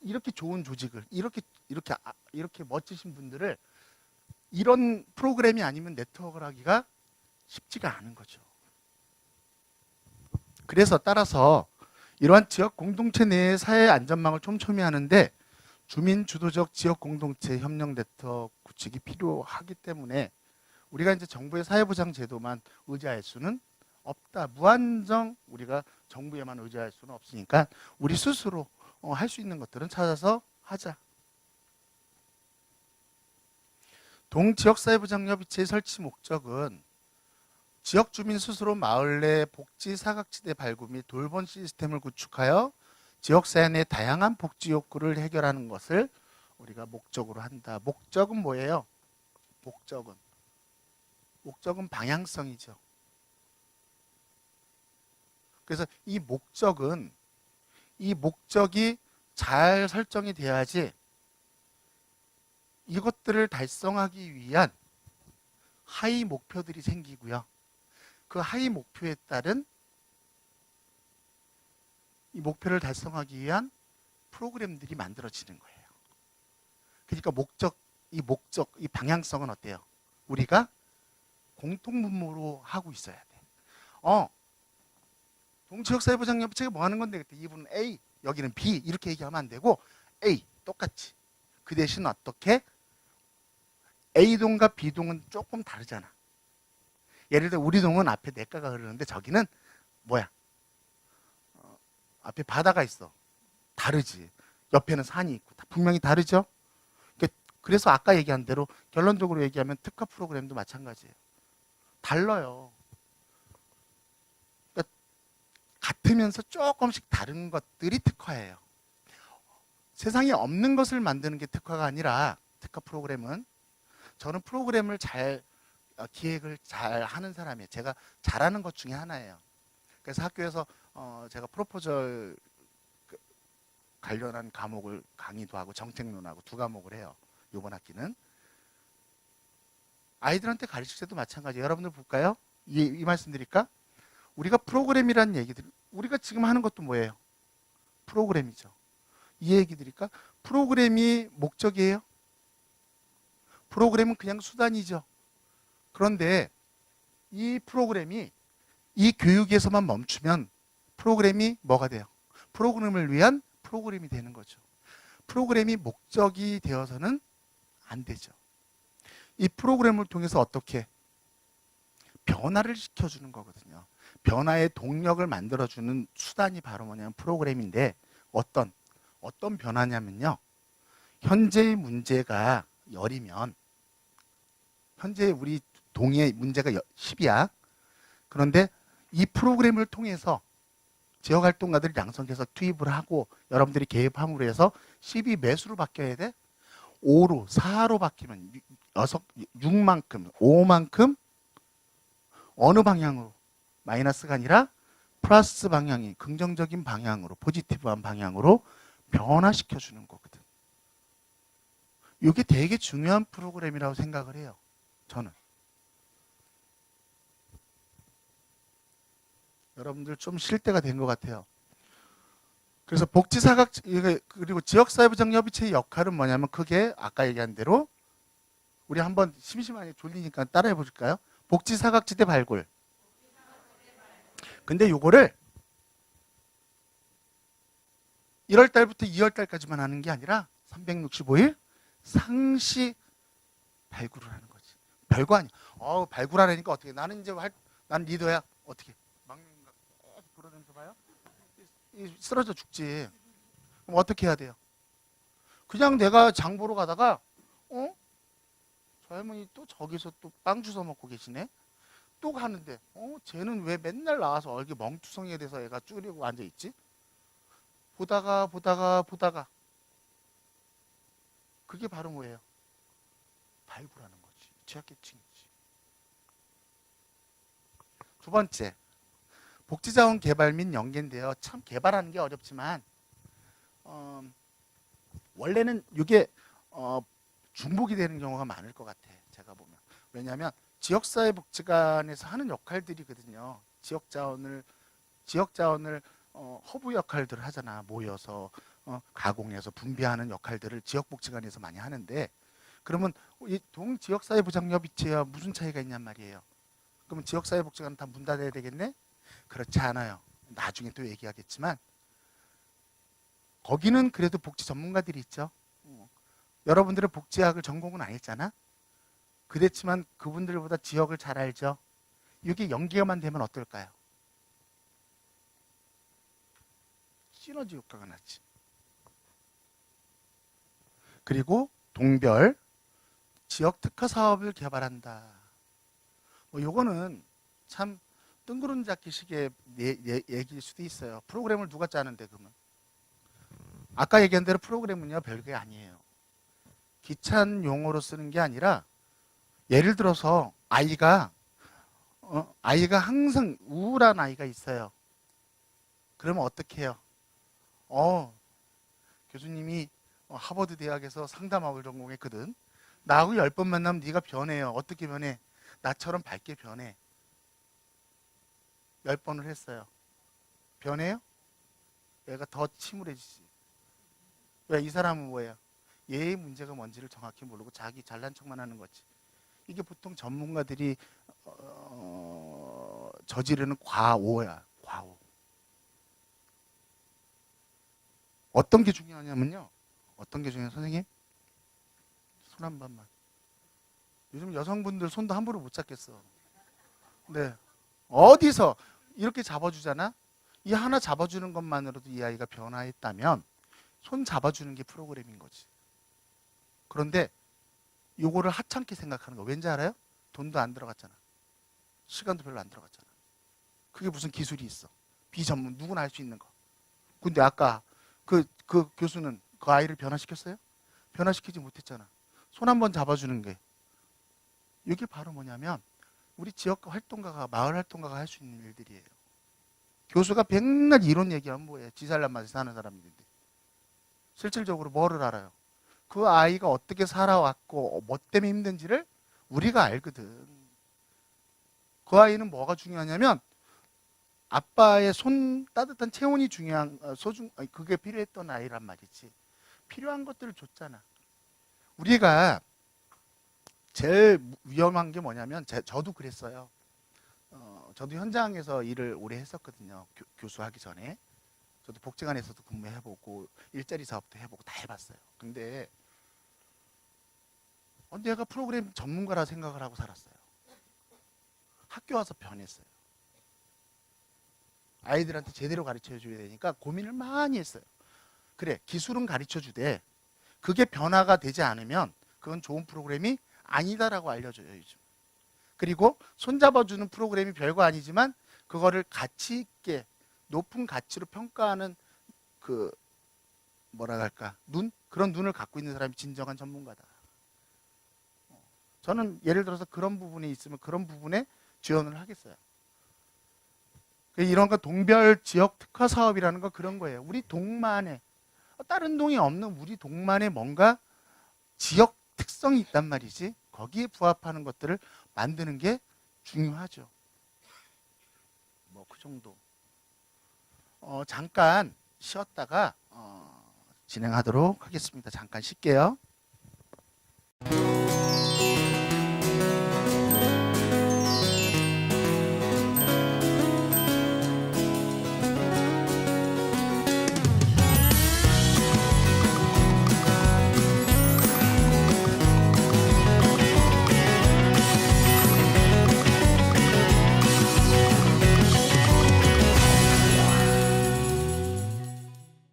이렇게 좋은 조직을 이렇게 멋지신 분들을 이런 프로그램이 아니면 네트워크를 하기가 쉽지가 않은 거죠. 그래서 따라서 이러한 지역 공동체 내의 사회 안전망을 촘촘히 하는데 주민 주도적 지역 공동체 협력 네트워크 구축이 필요하기 때문에 우리가 이제 정부의 사회보장 제도만 의지할 수는 없다. 무한정 우리가 정부에만 의지할 수는 없으니까 우리 스스로 할 수 있는 것들은 찾아서 하자. 동지역사회보장협의체의 설치 목적은 지역 주민 스스로 마을 내 복지 사각지대 발굴 및 돌봄 시스템을 구축하여 지역사회 내 다양한 복지 욕구를 해결하는 것을 우리가 목적으로 한다. 목적은 뭐예요? 목적은 목적은 방향성이죠. 그래서 이 목적이 잘 설정이 돼야지 이것들을 달성하기 위한 하위 목표들이 생기고요. 그 하위 목표에 따른 이 목표를 달성하기 위한 프로그램들이 만들어지는 거예요. 그러니까 이 방향성은 어때요? 우리가 공통분모로 하고 있어야 돼. 동지역사회보장협의체가 뭐 하는 건데 그때 이분은 A, 여기는 B 이렇게 얘기하면 안 되고 A 똑같이. 그 대신 어떻게 A동과 B동은 조금 다르잖아. 예를 들어 우리 동은 앞에 냇가가 흐르는데 저기는 뭐야? 앞에 바다가 있어. 다르지. 옆에는 산이 있고 분명히 다르죠. 그래서 아까 얘기한 대로 결론적으로 얘기하면 특화 프로그램도 마찬가지예요. 달라요. 그러니까 같으면서 조금씩 다른 것들이 특화예요. 세상에 없는 것을 만드는 게 특화가 아니라 특화 프로그램은 저는 프로그램을 기획을 잘 하는 사람이에요. 제가 잘하는 것 중에 하나예요. 그래서 학교에서 제가 프로포절 관련한 과목을 강의도 하고 정책론하고 2과목을 해요. 이번 학기는. 아이들한테 가르칠 때도 마찬가지예요. 여러분들 볼까요? 이 말씀 드릴까? 우리가 프로그램이라는 얘기들, 우리가 지금 하는 것도 뭐예요? 프로그램이죠. 이 얘기 드릴까? 프로그램이 목적이에요? 프로그램은 그냥 수단이죠. 그런데 이 프로그램이 이 교육에서만 멈추면 프로그램이 뭐가 돼요? 프로그램을 위한 프로그램이 되는 거죠. 프로그램이 목적이 되어서는 안 되죠. 이 프로그램을 통해서 어떻게 변화를 시켜주는 거거든요. 변화의 동력을 만들어주는 수단이 바로 뭐냐면 프로그램인데 어떤 변화냐면요. 현재의 문제가 열이면 현재 우리 동의 문제가 10이야. 그런데 이 프로그램을 통해서 지역활동가들을 양성해서 투입을 하고 여러분들이 개입함으로 해서 10이 매수로 바뀌어야 돼? 5로 4로 바뀌면 6만큼 5만큼 어느 방향으로 마이너스가 아니라 플러스 방향이 긍정적인 방향으로 포지티브한 방향으로 변화시켜 주는 거거든. 이게 되게 중요한 프로그램이라고 생각을 해요. 저는. 여러분들 좀 쉴 때가 된 것 같아요. 그래서 복지사각 그리고 지역사회보장협의체의 역할은 뭐냐면 그게 아까 얘기한 대로 우리 한번 심심하게 졸리니까 따라해 볼까요? 복지사각지대 발굴. 근데 요거를 1월 달부터 2월 달까지만 하는 게 아니라 365일 상시 발굴을 하는 거지. 별거 아니야. 발굴하라니까 어떻게? 나는 이제 난 리더야. 어떻게? 막는가? 계속 돌아다니면서 봐요? 쓰러져 죽지. 그럼 어떻게 해야 돼요? 그냥 내가 장 보러 가다가 저 할머니 또 저기서 또 빵 주워 먹고 계시네. 또 가는데 쟤는 왜 맨날 나와서 얼굴 멍투성이에 대해서 애가 쭈그리고 앉아 있지? 보다가 그게 바로 뭐예요? 발굴하는 거지. 취약계층이지. 두 번째, 복지자원 개발 및 연계인데요. 참 개발하는 게 어렵지만 원래는 이게 중복이 되는 경우가 많을 것 같아. 제가 보면. 왜냐하면 지역사회복지관에서 하는 역할들이거든요. 지역자원을 허브 역할들을 하잖아. 모여서 가공해서 분배하는 역할들을 지역복지관에서 많이 하는데 그러면 이 동지역사회보장협의체와 무슨 차이가 있냔 말이에요. 그러면 지역사회복지관은 다 문 닫아야 되겠네? 그렇지 않아요. 나중에 또 얘기하겠지만 거기는 그래도 복지 전문가들이 있죠. 여러분들은 복지학을 전공은 안 했잖아. 그랬지만 그분들보다 지역을 잘 알죠. 이게 연계만 되면 어떨까요? 시너지 효과가 나지. 그리고 동별 지역 특화 사업을 개발한다. 요거는 참 뜬구름 잡기식의 얘기일 수도 있어요. 프로그램을 누가 짜는데 그러면? 아까 얘기한 대로 프로그램은요 별게 아니에요. 기찬 용어로 쓰는 게 아니라 예를 들어서 아이가 아이가 항상 우울한 아이가 있어요. 그러면 어떻게 해요? 교수님이 하버드 대학에서 상담학을 전공했거든. 나하고 10번 만나면 네가 변해요. 어떻게 변해? 나처럼 밝게 변해. 10번을 했어요. 변해요? 얘가 더 침울해지지. 왜? 이 사람은 뭐예요? 얘의 문제가 뭔지를 정확히 모르고 자기 잘난 척만 하는 거지. 이게 보통 전문가들이 저지르는 과오야. 과오. 어떤 게 중요하냐면요. 어떤 게 중요해요? 선생님? 손 한 번만. 요즘 여성분들 손도 함부로 못 잡겠어. 네. 어디서 이렇게 잡아주잖아? 이 하나 잡아주는 것만으로도 이 아이가 변화했다면 손 잡아주는 게 프로그램인 거지. 그런데 요거를 하찮게 생각하는 거 왠지 알아요? 돈도 안 들어갔잖아. 시간도 별로 안 들어갔잖아. 그게 무슨 기술이 있어. 비전문 누구나 할 수 있는 거. 근데 아까 그 교수는 그 아이를 변화시켰어요? 변화시키지 못했잖아. 손 한번 잡아주는 게. 이게 바로 뭐냐면 우리 지역 활동가가 마을 활동가가 할 수 있는 일들이에요. 교수가 백날 이론 얘기하면 뭐예요? 지살난 맛에 사는 사람들인데. 실질적으로 뭐를 알아요? 그 아이가 어떻게 살아왔고 뭐 때문에 힘든지를 우리가 알거든. 그 아이는 뭐가 중요하냐면 아빠의 손 따뜻한 체온이 중요한 그게 필요했던 아이란 말이지. 필요한 것들을 줬잖아. 우리가 제일 위험한 게 뭐냐면 저도 그랬어요. 저도 현장에서 일을 오래 했었거든요. 교수하기 전에. 저도 복지관에서도 근무해보고 일자리 사업도 해보고 다 해봤어요. 근데 내가 프로그램 전문가라 생각을 하고 살았어요. 학교 와서 변했어요. 아이들한테 제대로 가르쳐줘야 되니까 고민을 많이 했어요. 그래, 기술은 가르쳐주되 그게 변화가 되지 않으면 그건 좋은 프로그램이 아니다라고 알려줘요, 요즘. 그리고 손잡아주는 프로그램이 별거 아니지만 그거를 가치 있게 높은 가치로 평가하는 그 뭐라 할까 그런 눈을 갖고 있는 사람이 진정한 전문가다. 저는 예를 들어서 그런 부분이 있으면 그런 부분에 지원을 하겠어요. 이런 거 동별 지역 특화 사업이라는 건 그런 거예요. 우리 동만에 다른 동이 없는 우리 동만에 뭔가 지역 특성이 있단 말이지. 거기에 부합하는 것들을 만드는 게 중요하죠. 뭐 그 정도. 잠깐 쉬었다가 진행하도록 하겠습니다. 잠깐 쉴게요.